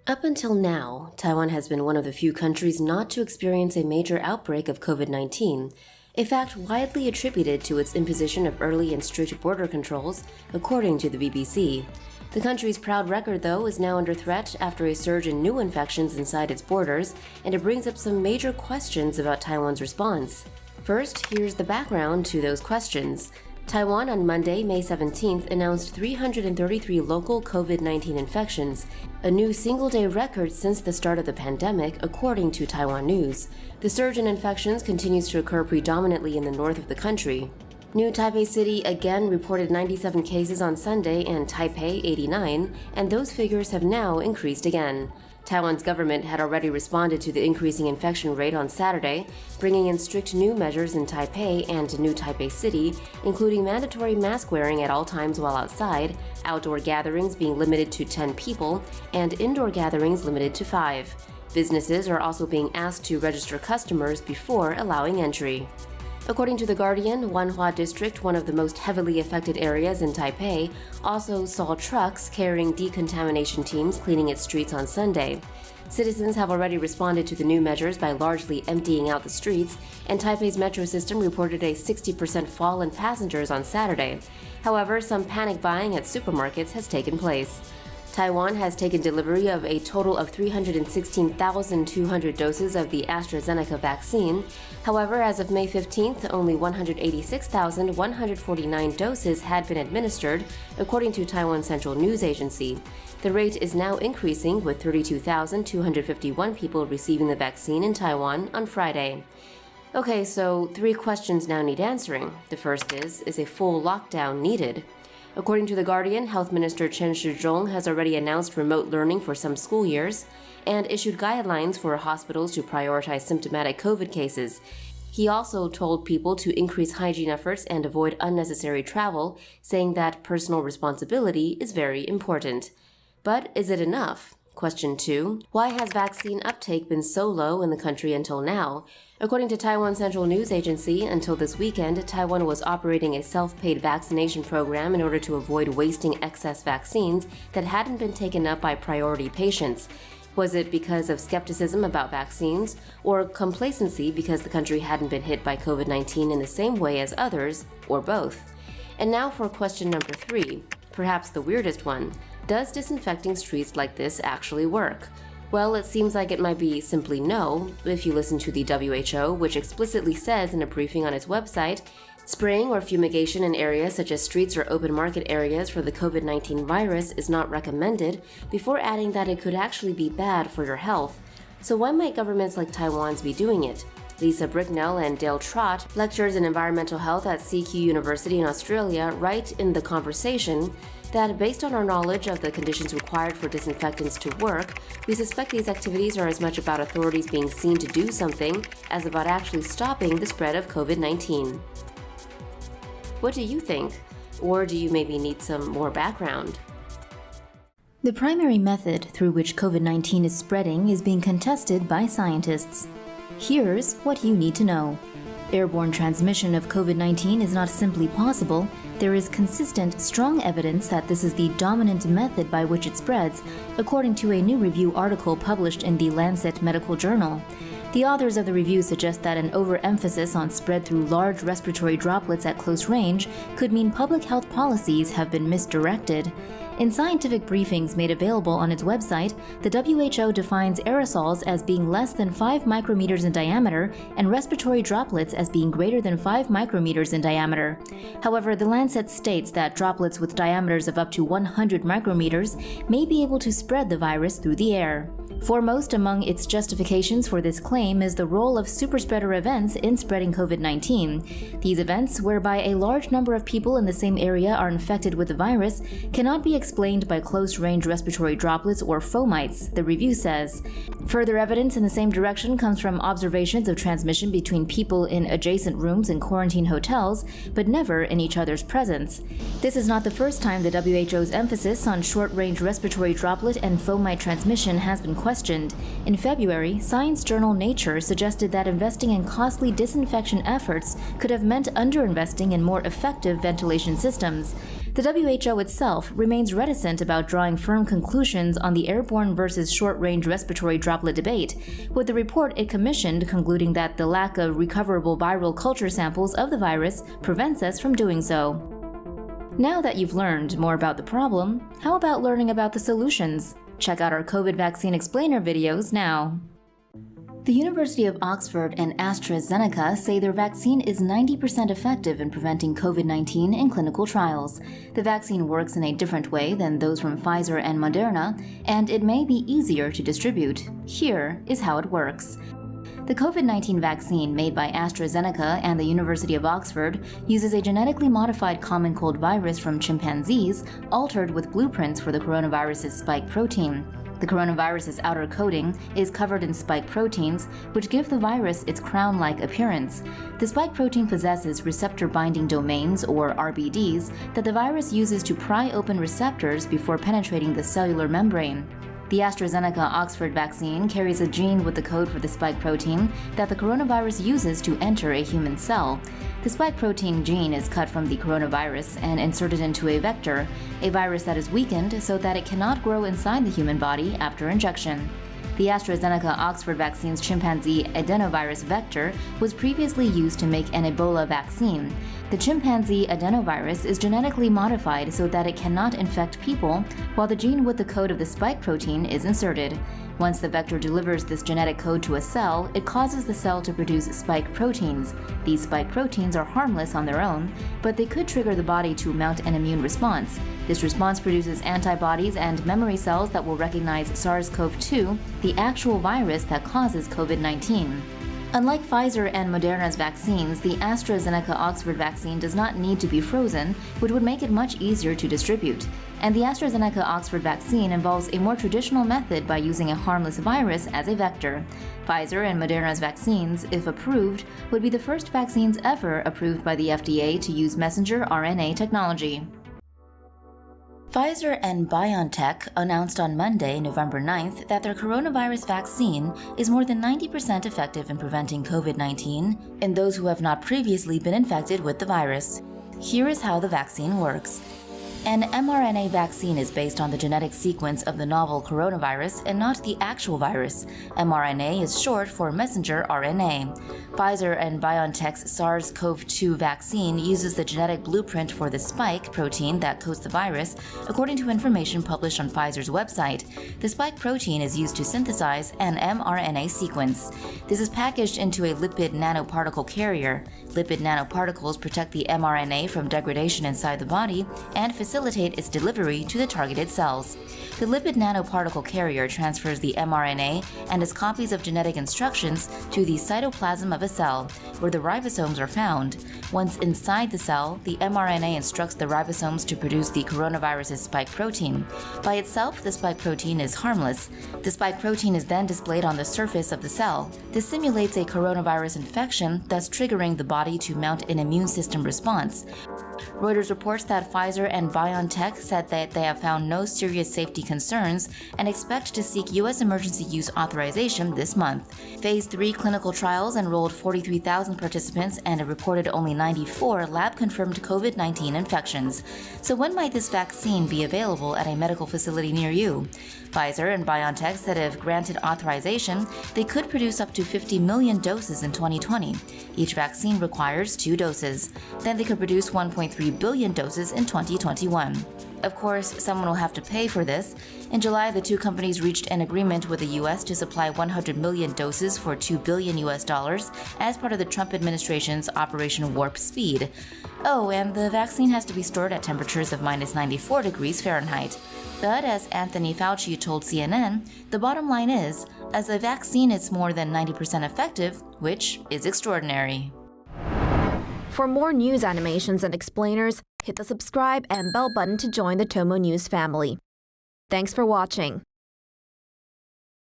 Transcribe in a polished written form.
Up until now, Taiwan has been one of the few countries not to experience a major outbreak of COVID-19, a fact widely attributed to its imposition of early and strict border controls, according to the BBC. The country's proud record, though, is now under threat after a surge in new infections inside its borders, and it brings up some major questions about Taiwan's response. First, here's the background to those questions. Taiwan on Monday, May 17th, announced 333 local COVID-19 infections, a new single-day record since the start of the pandemic, according to TomoNews. The surge in infections continues to occur predominantly in the north of the country. New Taipei City again reported 97 cases on Sunday and Taipei 89, and those figures have now increased again. Taiwan's government had already responded to the increasing infection rate on Saturday, bringing in strict new measures in Taipei and New Taipei City, including mandatory mask wearing at all times while outside, outdoor gatherings being limited to 10 people, and indoor gatherings limited to 5. Businesses are also being asked to register customers before allowing entry. According to The Guardian, Wanhua District, one of the most heavily affected areas in Taipei, also saw trucks carrying decontamination teams cleaning its streets on Sunday. Citizens have already responded to the new measures by largely emptying out the streets, and Taipei's metro system reported a 60% fall in passengers on Saturday. However, some panic buying at supermarkets has taken place. Taiwan has taken delivery of a total of 316,200 doses of the AstraZeneca vaccine. However, as of May 15th, only 186,149 doses had been administered, according to Taiwan Central News Agency. The rate is now increasing, with 32,251 people receiving the vaccine in Taiwan on Friday. Okay, so 3 questions now need answering. The first is a full lockdown needed? According to The Guardian, Health Minister Chen Shizhong has already announced remote learning for some school years and issued guidelines for hospitals to prioritize symptomatic COVID cases. He also told people to increase hygiene efforts and avoid unnecessary travel, saying that personal responsibility is very important. But is it enough? Question 2. Why has vaccine uptake been so low in the country until now? According to Taiwan Central News Agency, until this weekend, Taiwan was operating a self-paid vaccination program in order to avoid wasting excess vaccines that hadn't been taken up by priority patients. Was it because of skepticism about vaccines, or complacency because the country hadn't been hit by COVID-19 in the same way as others, or both? And now for question number 3, perhaps the weirdest one. Does disinfecting streets like this actually work? Well, it seems like it might be simply no, if you listen to the WHO, which explicitly says in a briefing on its website, spraying or fumigation in areas such as streets or open market areas for the COVID-19 virus is not recommended, before adding that it could actually be bad for your health. So why might governments like Taiwan's be doing it? Lisa Bricknell and Dale Trott, lecturers in environmental health at CQ University in Australia, write in The Conversation that based on our knowledge of the conditions required for disinfectants to work, we suspect these activities are as much about authorities being seen to do something as about actually stopping the spread of COVID-19. What do you think? Or do you maybe need some more background? The primary method through which COVID-19 is spreading is being contested by scientists. Here's what you need to know. Airborne transmission of COVID-19 is not simply possible. There is consistent, strong evidence that this is the dominant method by which it spreads, according to a new review article published in the Lancet Medical Journal. The authors of the review suggest that an overemphasis on spread through large respiratory droplets at close range could mean public health policies have been misdirected. In scientific briefings made available on its website, the WHO defines aerosols as being less than 5 micrometers in diameter and respiratory droplets as being greater than 5 micrometers in diameter. However, the Lancet states that droplets with diameters of up to 100 micrometers may be able to spread the virus through the air. Foremost among its justifications for this claim is the role of superspreader events in spreading COVID-19. These events, whereby a large number of people in the same area are infected with the virus, cannot be explained by close-range respiratory droplets or fomites, the review says. Further evidence in the same direction comes from observations of transmission between people in adjacent rooms in quarantine hotels, but never in each other's presence. This is not the first time the WHO's emphasis on short-range respiratory droplet and fomite transmission has been questioned. In February, science journal Nature suggested that investing in costly disinfection efforts could have meant underinvesting in more effective ventilation systems. The WHO itself remains reticent about drawing firm conclusions on the airborne versus short-range respiratory droplet debate, with the report it commissioned concluding that the lack of recoverable viral culture samples of the virus prevents us from doing so. Now that you've learned more about the problem, how about learning about the solutions? Check out our COVID vaccine explainer videos now. The University of Oxford and AstraZeneca say their vaccine is 90% effective in preventing COVID-19 in clinical trials. The vaccine works in a different way than those from Pfizer and Moderna, and it may be easier to distribute. Here is how it works. The COVID-19 vaccine made by AstraZeneca and the University of Oxford uses a genetically modified common cold virus from chimpanzees altered with blueprints for the coronavirus's spike protein. The coronavirus's outer coating is covered in spike proteins, which give the virus its crown-like appearance. The spike protein possesses receptor-binding domains, or RBDs, that the virus uses to pry open receptors before penetrating the cellular membrane. The AstraZeneca-Oxford vaccine carries a gene with the code for the spike protein that the coronavirus uses to enter a human cell. The spike protein gene is cut from the coronavirus and inserted into a vector, a virus that is weakened so that it cannot grow inside the human body after injection. The AstraZeneca-Oxford vaccine's chimpanzee adenovirus vector was previously used to make an Ebola vaccine. The chimpanzee adenovirus is genetically modified so that it cannot infect people, while the gene with the code of the spike protein is inserted. Once the vector delivers this genetic code to a cell, it causes the cell to produce spike proteins. These spike proteins are harmless on their own, but they could trigger the body to mount an immune response. This response produces antibodies and memory cells that will recognize SARS-CoV-2, the actual virus that causes COVID-19. Unlike Pfizer and Moderna's vaccines, the AstraZeneca-Oxford vaccine does not need to be frozen, which would make it much easier to distribute. And the AstraZeneca-Oxford vaccine involves a more traditional method by using a harmless virus as a vector. Pfizer and Moderna's vaccines, if approved, would be the first vaccines ever approved by the FDA to use messenger RNA technology. Pfizer and BioNTech announced on Monday, November 9th, that their coronavirus vaccine is more than 90% effective in preventing COVID-19 in those who have not previously been infected with the virus. Here is how the vaccine works. An mRNA vaccine is based on the genetic sequence of the novel coronavirus and not the actual virus. mRNA is short for messenger RNA. Pfizer and BioNTech's SARS-CoV-2 vaccine uses the genetic blueprint for the spike protein that codes the virus, according to information published on Pfizer's website. The spike protein is used to synthesize an mRNA sequence. This is packaged into a lipid nanoparticle carrier. Lipid nanoparticles protect the mRNA from degradation inside the body and facilitate its delivery to the targeted cells. The lipid nanoparticle carrier transfers the mRNA and its copies of genetic instructions to the cytoplasm of a cell, where the ribosomes are found. Once inside the cell, the mRNA instructs the ribosomes to produce the coronavirus's spike protein. By itself, the spike protein is harmless. The spike protein is then displayed on the surface of the cell. This simulates a coronavirus infection, thus triggering the body to mount an immune system response. Reuters reports that Pfizer and BioNTech said that they have found no serious safety concerns and expect to seek U.S. emergency use authorization this month. Phase 3 clinical trials enrolled 43,000 participants and it reported only 94 lab-confirmed COVID-19 infections. So when might this vaccine be available at a medical facility near you? Pfizer and BioNTech said if granted authorization, they could produce up to 50 million doses in 2020. Each vaccine requires 2 doses. Then they could produce 1.3 billion doses in 2021. Of course, someone will have to pay for this. In July, the two companies reached an agreement with the U.S. to supply 100 million doses for $2 billion as part of the Trump administration's Operation Warp Speed. Oh, and the vaccine has to be stored at temperatures of minus 94 degrees Fahrenheit. But as Anthony Fauci told CNN, the bottom line is, as a vaccine it's more than 90% effective, which is extraordinary. For more news animations and explainers, hit the subscribe and bell button to join the TomoNews family. Thanks for watching.